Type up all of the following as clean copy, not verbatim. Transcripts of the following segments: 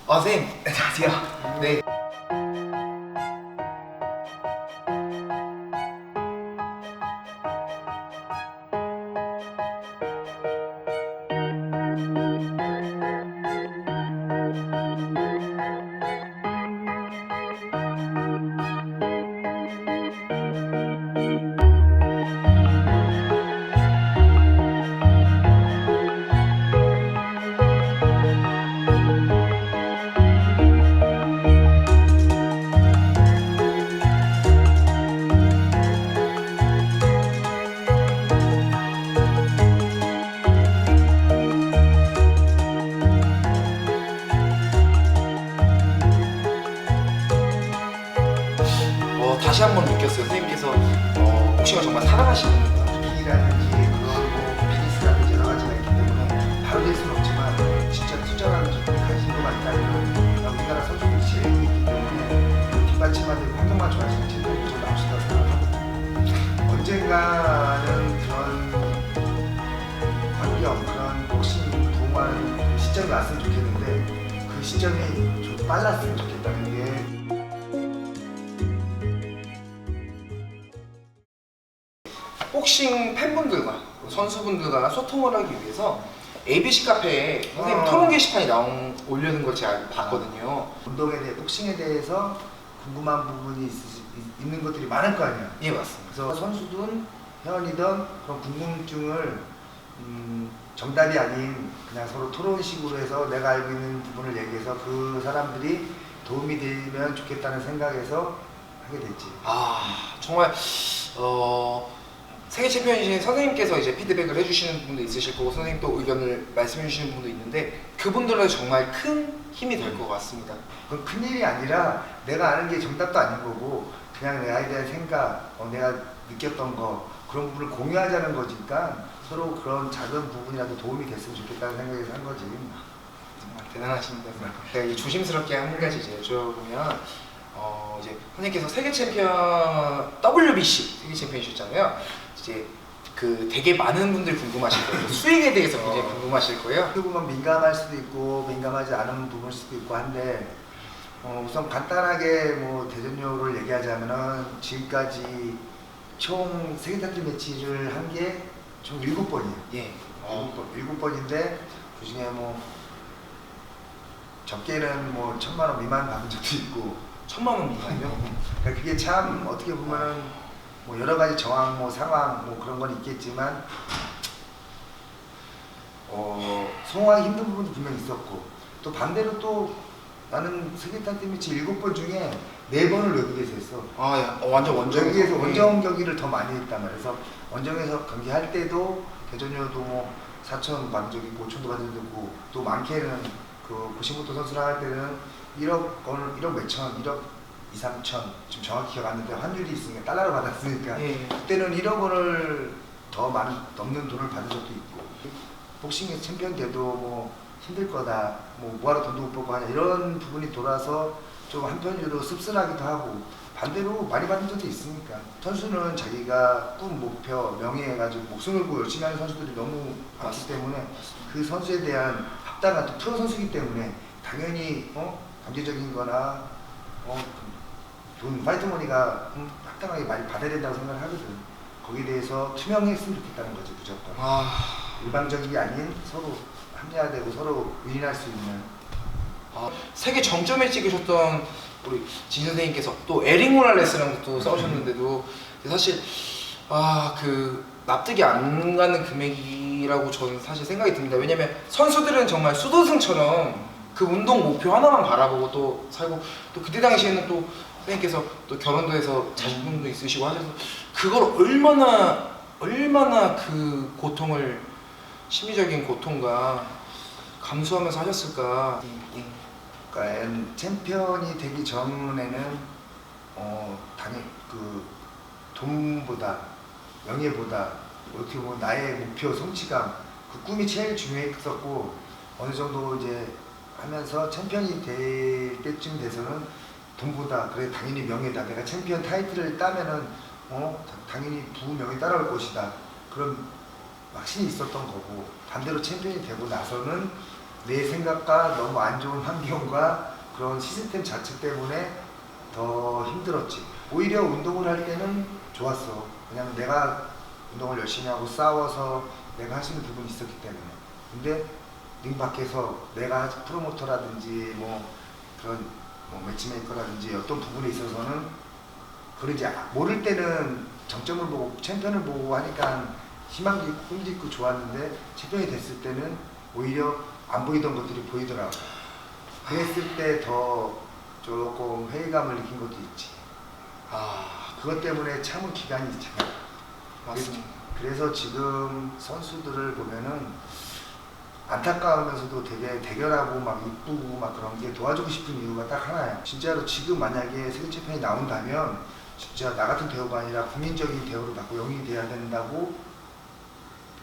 선생님, 안녕하세요. 네. 다시 한 번 느꼈어요. 선생님께서 복싱을 정말 사랑하시는구나. 기라든지 그런 뭐 비즈니스라든지 여러 가지가 있기 때문에 바로 될 수는 없지만 진짜 투자라는 쪽에 관심도가 있다면 우리나라 선수들이 제일 있기 때문에 뒷받침하는 환경만 좋아지는 챔피언이 좀 나올 수 있다고 생각하거든요. 언젠가는 그런 환경, 그런 복싱 부흥하는 그 시점이 왔으면 좋겠는데 그 시점이 좀 빨랐으면 좋겠다는 게 복싱 팬분들과 선수분들과 소통을 하기 위해서 ABC 카페에 선생님 토론 게시판이 올려는 걸 제가 봤거든요. 운동에 대해, 복싱에 대해서 궁금한 부분이 있는 것들이 많을 거 아니야. 예, 맞습니다. 그래서 선수든 회원이든 그런 궁금증을 정답이 아닌 그냥 서로 토론식으로 해서 내가 알고 있는 부분을 얘기해서 그 사람들이 도움이 되면 좋겠다는 생각에서 하게 됐지. 정말 세계 챔피언이신 선생님께서 이제 피드백을 해주시는 부분도 있으실 거고 선생님 또 의견을 말씀해 주시는 부분도 있는데 그분들은 정말 큰 힘이 될 것 같습니다. 그건 큰일이 아니라 내가 아는 게 정답도 아닌 거고 그냥 내가 대한 생각, 내가 느꼈던 거 그런 부분을 공유하자는 거니까 서로 그런 작은 부분이라도 도움이 됐으면 좋겠다는 생각에서 한 거지. 정말 대단하십니다. 제가 이제 조심스럽게 한 가지 이제 여쭤보면 이제 선생님께서 세계 챔피언 WBC 세계 챔피언이셨잖아요. 이제 그 되게 많은 분들이 궁금하실 거예요. 수익에 대해서 굉장히 궁금하실 거예요. 어떻게 보면 민감할 수도 있고 민감하지 않은 부분일 수도 있고 한데 우선 간단하게 뭐 대전료를 얘기하자면은 지금까지 총 세계 타이틀 매치를 한 게 총 7번이에요. 예. 7번인데 그 중에 뭐 적게는 뭐 1,000만 원 미만 받은 적도 있고 1,000만 원 미만이요? 그러니까 그게 참 어떻게 보면은 뭐 여러 가지 정황, 뭐 상황, 뭐 그런 건 있겠지만 소화하기 힘든 부분도 분명히 있었고 또 반대로 또 나는 세계 타이틀 매치 7번 중에 4번을 외국에서 했어. 완전 원정. 여기에서 원정 경기를 더 많이 했단 말이야. 그래서 원정에서 경기할 때도 대전료도 뭐 4천 받은 적이 있고 5천도 받은 적이 있고 또 많게는 그 고시모토 선수랑 할 때는 1억 몇천, 1억 2, 3천 지금 정확히 기억 안 나는데 환율이 있으니까 달러로 받았으니까 그때는 1억 원을 더 많이 넘는 돈을 받은 적도 있고 복싱의 챔피언 돼도 뭐 힘들 거다 뭐 뭐하러 돈도 못 벌고 하냐 이런 부분이 돌아서 좀 한편으로 씁쓸하기도 하고 반대로 많이 받은 적도 있으니까 선수는 자기가 꿈, 목표, 명예 해가지고 목숨을 걸고 열심히 하는 선수들이 너무 많기 때문에 그 선수에 대한 합당한 또 프로 선수이기 때문에 당연히 경제적인 거나 돈, 파이트머니가 합당하게 많이 받아야 된다고 생각을 하거든. 거기에 대해서 투명했으면 좋겠다는 거지 무조건. 일방적인 게 아닌 서로 합리화되고 서로 윈윈할 수 있는. 세계 정점에 찍으셨던 우리 진 선생님께서 또 에릭 모랄레스랑 또 싸우셨는데도 사실 그 납득이 안 가는 금액이라고 저는 사실 생각이 듭니다. 왜냐면 선수들은 정말 수도승처럼 그 운동 목표 하나만 바라보고 또 살고 또 그때 당시에는 또 선생님께서 또 결혼도 해서 자식분도 있으시고 하셔서 그걸 얼마나 그 고통을 심리적인 고통과 감수하면서 하셨을까. 그러니까 챔피언이 되기 전에는 당연히 그 돈보다 명예보다 어떻게 보면 나의 목표 성취감 그 꿈이 제일 중요했었고 어느 정도 이제 하면서 챔피언이 될 때쯤 돼서는 돈보다 그래 당연히 명예다 내가 챔피언 타이틀을 따면은 당연히 부명이 따라올 것이다 그런 확신이 있었던 거고 반대로 챔피언이 되고 나서는 내 생각과 너무 안 좋은 환경과 그런 시스템 자체 때문에 더 힘들었지. 오히려 운동을 할 때는 좋았어. 왜냐면 내가 운동을 열심히 하고 싸워서 내가 할 수 있는 부분이 있었기 때문에. 근데 링 밖에서 내가 프로모터라든지 뭐 그런 뭐 매치메이커라든지 어떤 부분에 있어서는 그러지 모를 때는 정점을 보고 챔피언을 보고 하니까 희망도 있고 꿈도 있고 좋았는데 챔피언이 됐을 때는 오히려 안 보이던 것들이 보이더라고. 그랬을 때 더 조금 회의감을 느낀 것도 있지. 그것 때문에 참은 기간이 있잖아. 맞습니다. 그래서 지금 선수들을 보면은 안타까우면서도 되게 대결하고 막 이쁘고 막 그런 게 도와주고 싶은 이유가 딱 하나야. 진짜로 지금 만약에 세계 챔피언이 나온다면 진짜 나 같은 배우가 아니라 국민적인 배우로 받고 영웅이 돼야 된다고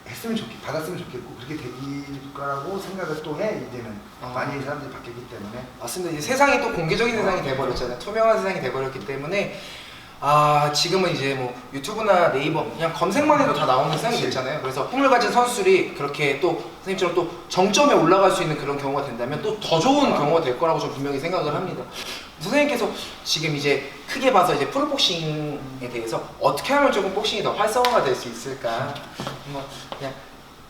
받았으면 좋겠고 그렇게 되길 거라고 생각을 또 해. 이제는 많이 사람들이 바뀌었기 때문에. 맞습니다. 이제 세상이 또 공개적인 세상이 돼버렸잖아요. 투명한 세상이 돼버렸기 때문에 지금은 이제 뭐 유튜브나 네이버 그냥 검색만 해도 다 나오는 세상이 됐잖아요. 그래서 꿈을 가진 선수들이 그렇게 또 선생님처럼 또 정점에 올라갈 수 있는 그런 경우가 된다면 또 더 좋은 경우가 될 거라고 저는 분명히 생각을 합니다. 선생님께서 지금 이제 크게 봐서 이제 프로복싱에 대해서 어떻게 하면 조금 복싱이 더 활성화가 될 수 있을까? 뭐 그냥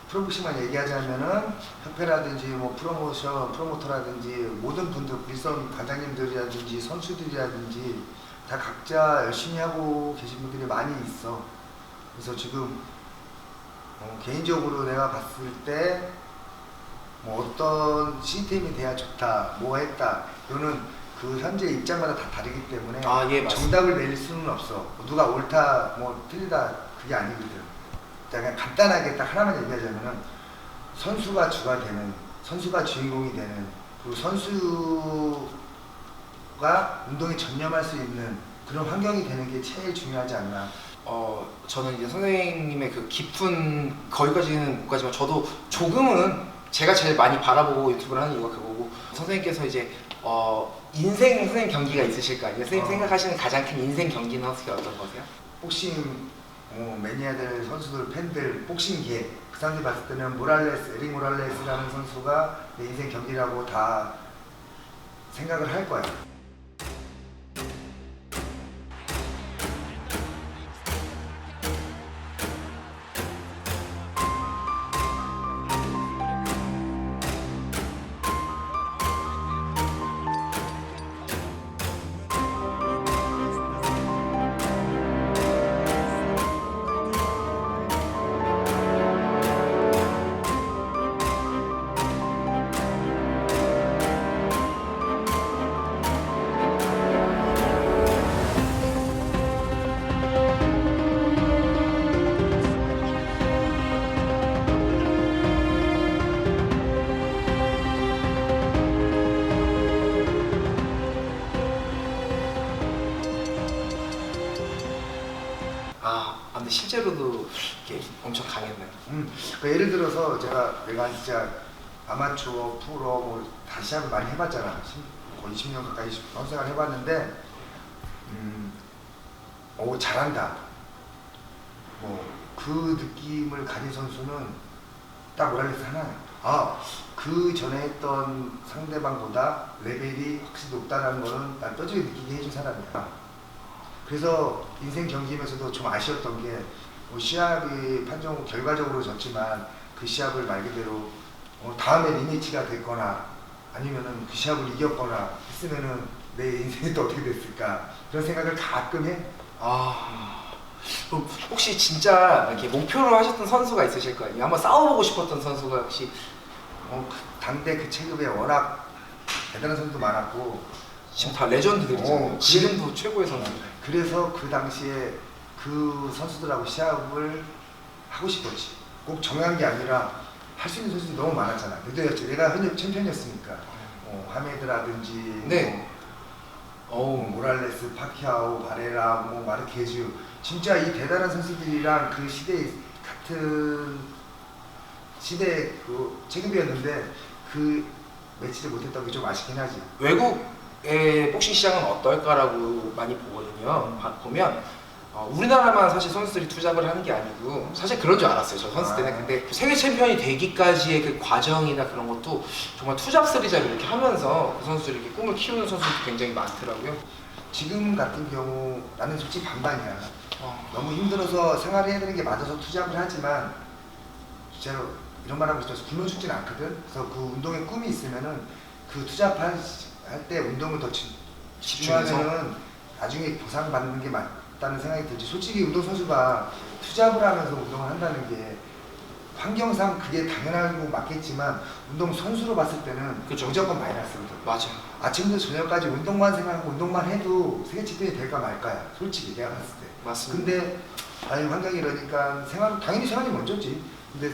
프로복싱만 얘기하자면은 협회라든지 뭐 프로모터라든지 모든 분들, 일선 관장님들이라든지 선수들이라든지 다 각자 열심히 하고 계신 분들이 많이 있어. 그래서 지금 개인적으로 내가 봤을 때 뭐 어떤 시스템이 돼야 좋다, 뭐 했다, 이거는 그 현재 입장마다 다 다르기 때문에 예, 정답을 내릴 수는 없어. 누가 옳다, 뭐 틀리다 그게 아니거든. 그냥 간단하게 딱 하나만 얘기하자면은 선수가 주가 되는, 선수가 주인공이 되는, 그리고 선수가 운동에 전념할 수 있는 그런 환경이 되는 게 제일 중요하지 않나. 저는 이제 선생님의 그 깊은 거기까지는 못 가지만 저도 조금은 제가 제일 많이 바라보고 유튜브를 하는 이유가 그거고, 선생님께서 이제 인생 선생님 경기가 있으실까? 선생님 생각하시는 가장 큰 인생 경기는 어떻게 어떤 거세요? 복싱 매니아들, 선수들, 팬들, 복싱계 그 사람들이 봤을 때는 에릭 모랄레스라는 선수가 내 인생 경기라고 다 생각을 할 거야. 근데 실제로도 이렇게 엄청 강했나요? 그러니까 예를 들어서 내가 진짜 아마추어, 프로 뭐 다 시합을 많이 해봤잖아. 거의 20년 가까이 선생을 해봤는데 잘한다. 뭐 그 느낌을 가진 선수는 딱 모랄레스 하나야. 그 전에 했던 상대방보다 레벨이 확실히 높다는 거는 난 뼈저리 느끼게 해준 사람이야. 그래서 인생 경기면서도 좀 아쉬웠던 게 시합이 판정 결과적으로 졌지만 그 시합을 말 그대로 다음에 리매치가 됐거나 아니면은 그 시합을 이겼거나 했으면은 내 인생이 또 어떻게 됐을까 그런 생각을 가끔 해. 그럼 혹시 진짜 이렇게 목표로 하셨던 선수가 있으실 거예요? 한번 싸워보고 싶었던 선수가 혹시? 당대 그 체급에 워낙 대단한 선수도 많았고 지금 다 레전드들이잖아요. 지금도 최고의 선수. 그래서 그 당시에 그 선수들하고 시합을 하고 싶었지. 꼭 정한 게 아니라 할 수 있는 선수들이 너무 많았잖아. 그때였지. 내가 현역 챔피언이었으니까. 하메드라든지 네. 모랄레스, 파키아오, 바레라, 마르케즈. 진짜 이 대단한 선수들이랑 그 시대에 같은 시대 그 체급이었는데 그 매치를 못했던 게 좀 아쉽긴 하지. 외국의 복싱 시장은 어떨까라고 많이 보거든요. 보면 우리나라만 사실 선수들이 투잡을 하는 게 아니고 사실 그런 줄 알았어요 저 선수 때는. 근데 세계 챔피언이 되기까지의 그 과정이나 그런 것도 정말 투잡 쓰리잡 이렇게 하면서 그 선수들이 이렇게 꿈을 키우는 선수들이 굉장히 많더라고요. 지금 같은 경우 나는 솔직히 반반이야. 너무 힘들어서 생활을 해야 되는 게 맞아서 투잡을 하지만 진짜로 이런 말 하고 싶어서 굶어 죽진 않거든. 그래서 그 운동에 꿈이 있으면은 그 투잡할 때 운동을 더 집중하면은 나중에 보상받는 게 맞다는 생각이 들지. 솔직히 운동선수가 투잡을 하면서 운동을 한다는 게 환경상 그게 당연하고 맞겠지만 운동선수로 봤을 때는 그쵸. 무조건 마이너스거든. 맞아. 아침부터 저녁까지 운동만 생각하고 운동만 해도 세계 챔피언이 될까 말까야. 솔직히 내가 봤을 때. 맞습니다. 근데 아니 환경이 이러니까 당연히 생활이 먼저지. 근데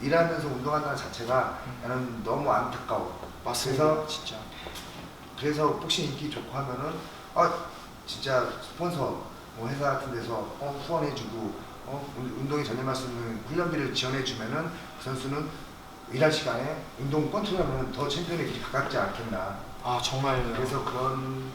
일하면서 운동한다는 자체가 나는 너무 안타까워. 맞습니다. 진짜. 그래서 복싱 인기 좋고 하면은 진짜 스폰서 뭐 회사 같은 데서 후원해주고 운동에 전념할 수 있는 훈련비를 지원해주면은 그 선수는 일할 시간에 운동 컨트롤하면 더 챔피언에 길이 가깝지 않겠나. 정말요. 그래서 그런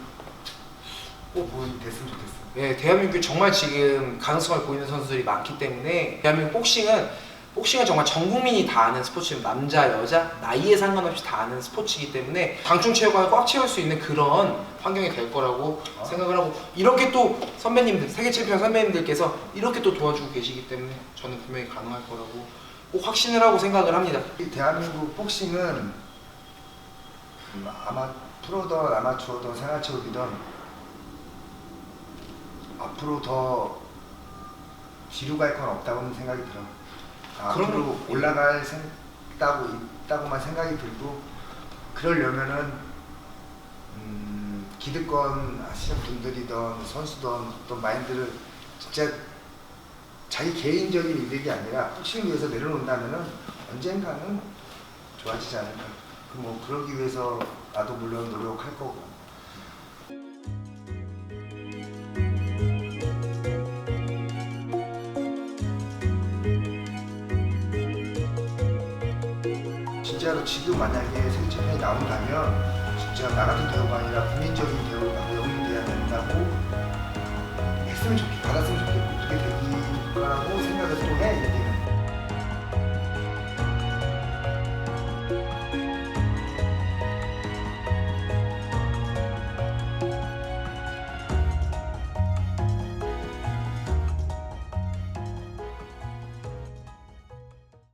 꼭 부분이 됐으면 좋겠어. 네, 대한민국에 정말 지금 가능성을 보이는 선수들이 많기 때문에 대한민국 복싱은 정말 전 국민이 다 아는 스포츠입니다. 남자, 여자, 나이에 상관없이 다 아는 스포츠이기 때문에 강충체육관을 꽉 채울 수 있는 그런 환경이 될 거라고 생각을 하고, 이렇게 또 선배님들, 세계 챔피언 선배님들께서 이렇게 또 도와주고 계시기 때문에 저는 분명히 가능할 거라고 꼭 확신을 하고 생각을 합니다. 이 대한민국 복싱은 아마 프로든 아마추어든 생활체육이든 앞으로 더 뒤로 갈 건 없다고는 생각이 들어. 앞으로 올라갈 있다고만 생각이 들고, 그러려면은 기득권 하시는 분들이든 선수든 어떤 마인드를 진짜 자기 개인적인 이득이 아니라 복싱을 위해서 내려놓는다면은 언젠가는 좋아지지 않을까. 뭐 그러기 위해서 나도 물론 노력할 거고. 진짜로 지금 만약에 세계 챔피언이 나온다면 진짜 나 같은 대우가 아니라 국민적인 대우가 영웅돼야 된다고 받았으면 좋겠고 그렇게 되기 거라고 생각을 또 해.